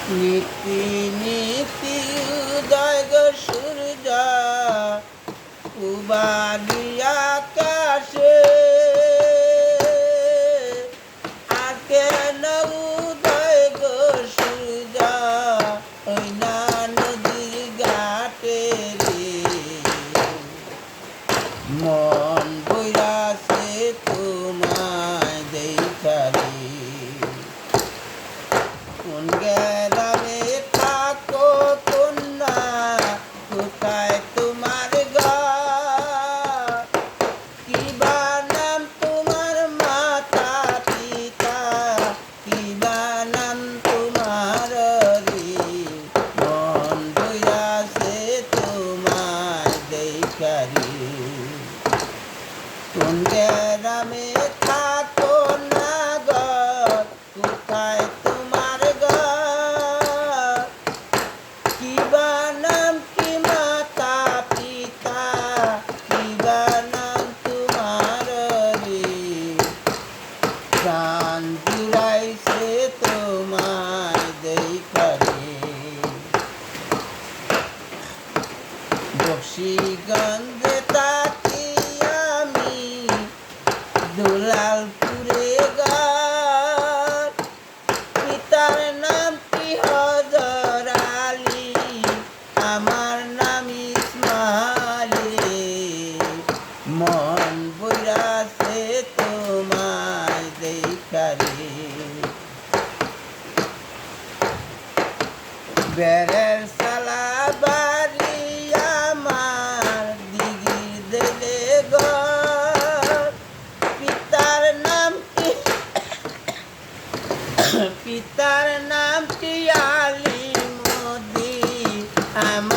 নীতি নীতি উদয় গো সূর্য উবালি আকাশে আকেন উদয় গো সূর্য ওই না নদীর ঘাটে রে মন বইরাছে তোমায় দেখা রে কোন গ্রামে থাকো কন্যা কোথায় তোমার ঘর কি বা নাম তোমার মাতা পিতা কি বা নাম তোমার রে মন বইরাছে তোমায় দেখা রে কোন গ্রামে থাকো না ঘর কোথায় তোমার ঘর কি বা নাম কি মাতা পিতা কি বা নাম তোমার রে প্রাণ জুড়াইছে তোমায় দেখা রে বক্সিগঞ্জে থাকি আমি দুলালপুরে ঘর পিতার নাম কি হযর আলী আমার নাম ইসমাইল মন বইরাছে তোমায় দেখা রে বেড়ের সালা বাড়ি আমার দিঘি দিলে ঘর পিতার নাম কি পিতার নাম কি আলী মোদি আমার